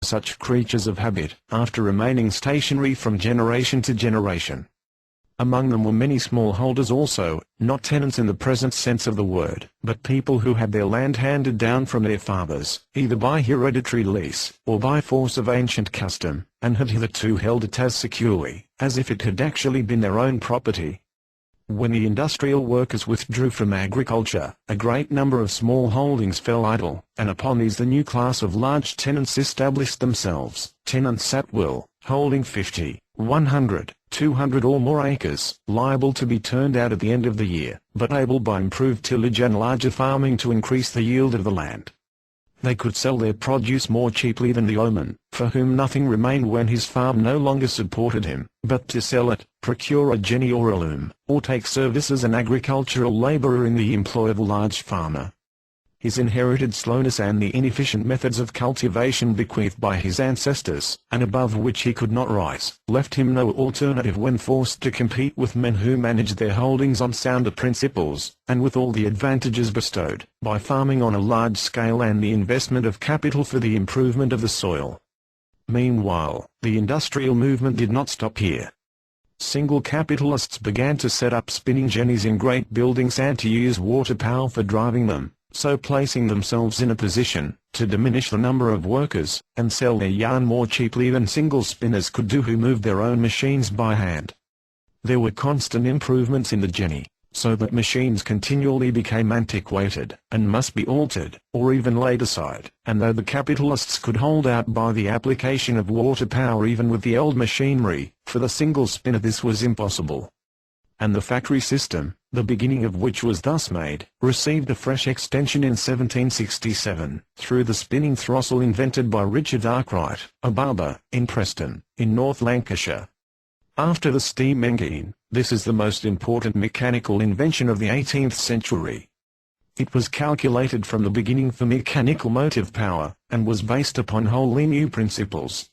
such creatures of habit, after remaining stationary from generation to generation. Among them were many smallholders also, not tenants in the present sense of the word, but people who had their land handed down from their fathers, either by hereditary lease, or by force of ancient custom, and had hitherto held it as securely, as if it had actually been their own property. When the industrial workers withdrew from agriculture, a great number of small holdings fell idle, and upon these the new class of large tenants established themselves, tenants at will, holding 50, 100, 200 or more acres, liable to be turned out at the end of the year, but able by improved tillage and larger farming to increase the yield of the land. They could sell their produce more cheaply than the yeoman, for whom nothing remained when his farm no longer supported him, but to sell it, procure a jenny or a loom, or take service as an agricultural labourer in the employ of a large farmer. His inherited slowness and the inefficient methods of cultivation bequeathed by his ancestors, and above which he could not rise, left him no alternative when forced to compete with men who managed their holdings on sounder principles, and with all the advantages bestowed, by farming on a large scale and the investment of capital for the improvement of the soil. Meanwhile, the industrial movement did not stop here. Single capitalists began to set up spinning jennies in great buildings and to use water power for driving them, so placing themselves in a position to diminish the number of workers, and sell their yarn more cheaply than single spinners could do who moved their own machines by hand. There were constant improvements in the jenny, so that machines continually became antiquated, and must be altered, or even laid aside, and though the capitalists could hold out by the application of water power even with the old machinery, for the single spinner this was impossible. And the factory system, the beginning of which was thus made, received a fresh extension in 1767, through the spinning throstle invented by Richard Arkwright, a barber, in Preston, in North Lancashire. After the steam engine, this is the most important mechanical invention of the 18th century. It was calculated from the beginning for mechanical motive power, and was based upon wholly new principles.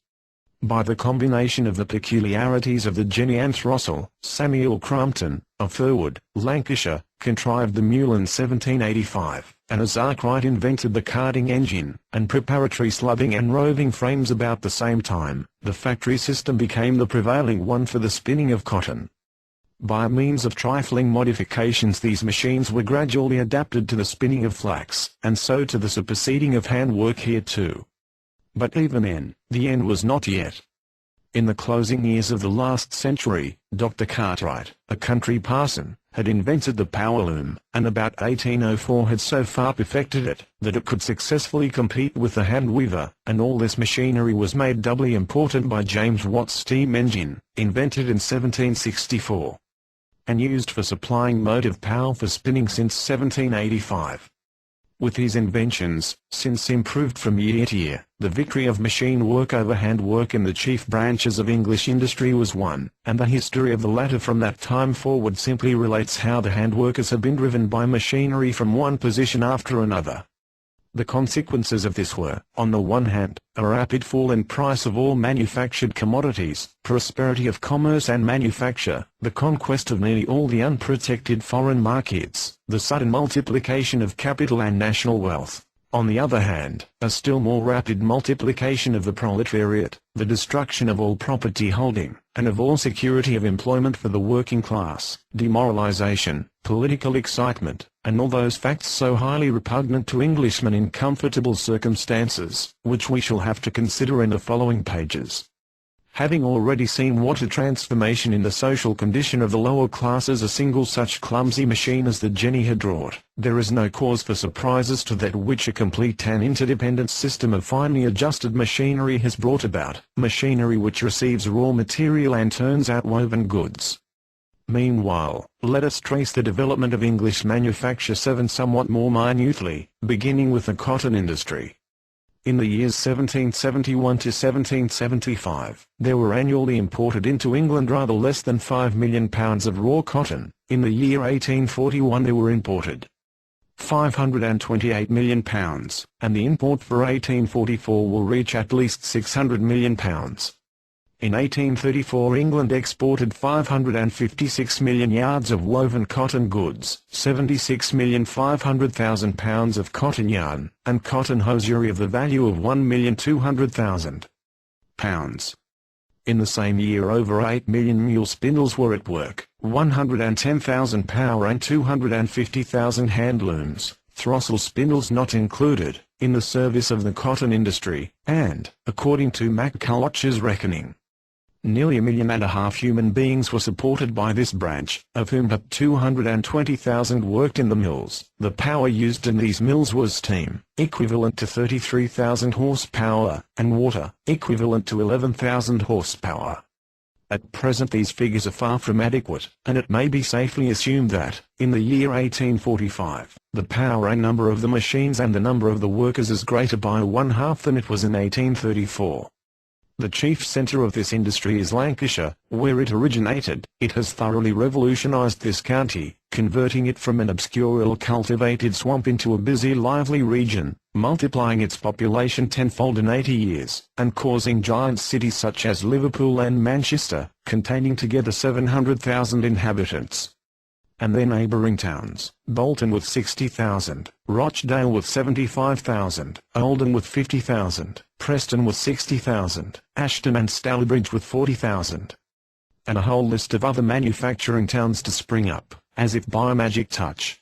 By the combination of the peculiarities of the jenny and throstle, Samuel Crampton, of Furwood, Lancashire, contrived the mule in 1785, and as Arkwright invented the carding engine, and preparatory slubbing and roving frames about the same time, the factory system became the prevailing one for the spinning of cotton. By means of trifling modifications these machines were gradually adapted to the spinning of flax, and so to the superseding of handwork here too. But even then, the end was not yet. In the closing years of the last century, Dr. Cartwright, a country parson, had invented the power loom, and about 1804 had so far perfected it, that it could successfully compete with the hand weaver, and all this machinery was made doubly important by James Watt's steam engine, invented in 1764, and used for supplying motive power for spinning since 1785. With these inventions, since improved from year to year, the victory of machine work over hand work in the chief branches of English industry was won, and the history of the latter from that time forward simply relates how the hand workers have been driven by machinery from one position after another. The consequences of this were, on the one hand, a rapid fall in price of all manufactured commodities, prosperity of commerce and manufacture, the conquest of nearly all the unprotected foreign markets, the sudden multiplication of capital and national wealth. On the other hand, a still more rapid multiplication of the proletariat, the destruction of all property holding, and of all security of employment for the working class, demoralization, political excitement, and all those facts so highly repugnant to Englishmen in comfortable circumstances, which we shall have to consider in the following pages. Having already seen what a transformation in the social condition of the lower classes a single such clumsy machine as the jenny had wrought, there is no cause for surprise as to that which a complete and interdependent system of finely adjusted machinery has brought about, machinery which receives raw material and turns out woven goods. Meanwhile, let us trace the development of English manufacture somewhat more minutely, beginning with the cotton industry. In the years 1771 to 1775, there were annually imported into England rather less than 5 million pounds of raw cotton. In the year 1841 there were imported 528 million pounds, and the import for 1844 will reach at least 600 million pounds. In 1834 England exported 556 million yards of woven cotton goods, 76,500,000 pounds of cotton yarn, and cotton hosiery of the value of £1,200,000. In the same year over 8 million mule spindles were at work, 110,000 power and 250,000 hand looms, throstle spindles not included, in the service of the cotton industry, and, according to McCulloch's reckoning, nearly 1.5 million human beings were supported by this branch, of whom but 220,000 worked in the mills. The power used in these mills was steam, equivalent to 33,000 horsepower, and water, equivalent to 11,000 horsepower. At present these figures are far from adequate, and it may be safely assumed that, in the year 1845, the power and number of the machines and the number of the workers is greater by 1/2 than it was in 1834. The chief centre of this industry is Lancashire, where it originated. It has thoroughly revolutionised this county, converting it from an obscure ill-cultivated swamp into a busy lively region, multiplying its population tenfold in 80 years, and causing giant cities such as Liverpool and Manchester, containing together 700,000 inhabitants, and their neighbouring towns, Bolton with 60,000, Rochdale with 75,000, Oldham with 50,000, Preston with 60,000, Ashton and Stourbridge with 40,000, and a whole list of other manufacturing towns to spring up, as if by a magic touch.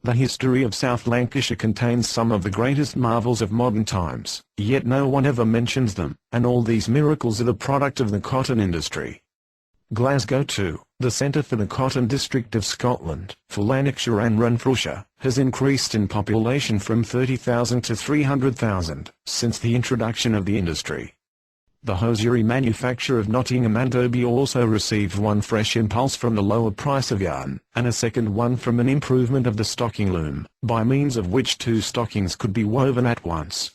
The history of South Lancashire contains some of the greatest marvels of modern times, yet no one ever mentions them, and all these miracles are the product of the cotton industry. Glasgow too, the centre for the cotton district of Scotland, for Lanarkshire and Renfrewshire, has increased in population from 30,000 to 300,000, since the introduction of the industry. The hosiery manufacture of Nottingham and Derby also received one fresh impulse from the lower price of yarn, and a second one from an improvement of the stocking loom, by means of which 2 stockings could be woven at once.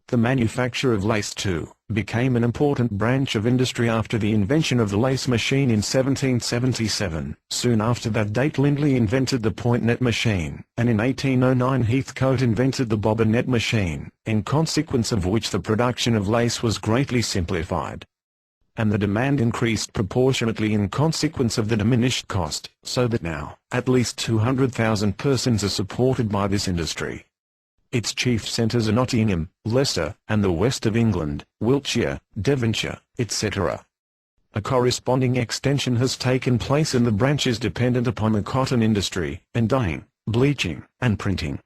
The manufacture of lace too, became an important branch of industry after the invention of the lace machine in 1777. Soon after that date Lindley invented the point net machine, and in 1809 Heathcote invented the bobbin net machine, in consequence of which the production of lace was greatly simplified, and the demand increased proportionately in consequence of the diminished cost, so that now, at least 200,000 persons are supported by this industry. Its chief centres are Nottingham, Leicester, and the west of England, Wiltshire, Devonshire, etc. A corresponding extension has taken place in the branches dependent upon the cotton industry, and dyeing, bleaching, and printing.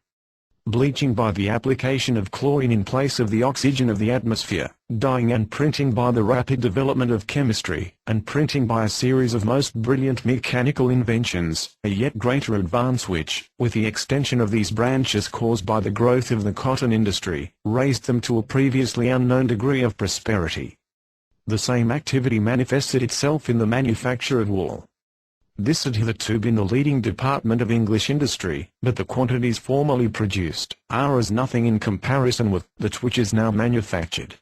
Bleaching by the application of chlorine in place of the oxygen of the atmosphere, dyeing and printing by the rapid development of chemistry, and printing by a series of most brilliant mechanical inventions, a yet greater advance which, with the extension of these branches caused by the growth of the cotton industry, raised them to a previously unknown degree of prosperity. The same activity manifested itself in the manufacture of wool. This had hitherto been the leading department of English industry, but the quantities formerly produced are as nothing in comparison with that which is now manufactured.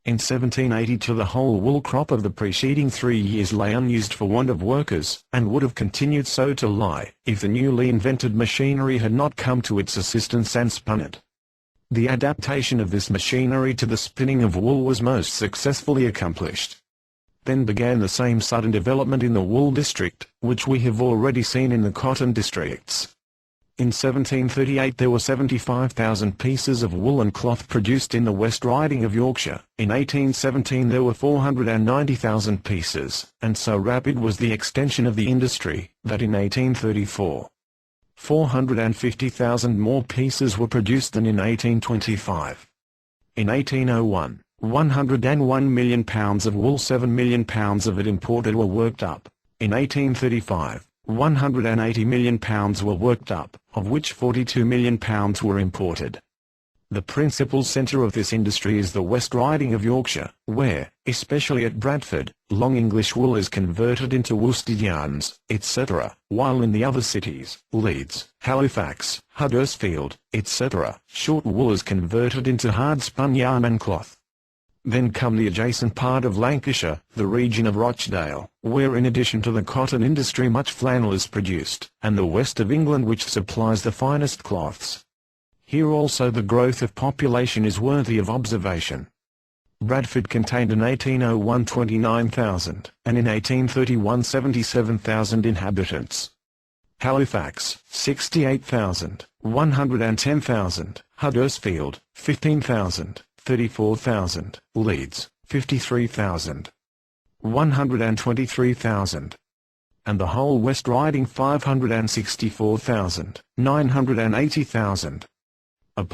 In 1782 the whole wool crop of the preceding 3 years lay unused for want of workers, and would have continued so to lie, if the newly invented machinery had not come to its assistance and spun it. The adaptation of this machinery to the spinning of wool was most successfully accomplished. Then began the same sudden development in the wool district, which we have already seen in the cotton districts. In 1738 there were 75,000 pieces of wool and cloth produced in the West Riding of Yorkshire. In 1817 there were 490,000 pieces, and so rapid was the extension of the industry, that in 1834, 450,000 more pieces were produced than in 1825. In 1801, 101 million pounds of wool, 7 million pounds of it imported, were worked up. In 1835, 180 million pounds were worked up, of which 42 million pounds were imported. The principal centre of this industry is the West Riding of Yorkshire, where, especially at Bradford, long English wool is converted into worsted yarns, etc., while in the other cities, Leeds, Halifax, Huddersfield, etc., short wool is converted into hard-spun yarn and cloth. Then come the adjacent part of Lancashire, the region of Rochdale, where in addition to the cotton industry much flannel is produced, and the west of England which supplies the finest cloths. Here also the growth of population is worthy of observation. Bradford contained in 1801 29,000, and in 1831 77,000 inhabitants. Halifax, 68,000, 110,000, Huddersfield, 15,000, 34,000, Leeds, 53,000, 123,000, and the whole West Riding 564,000, 980,000. Upon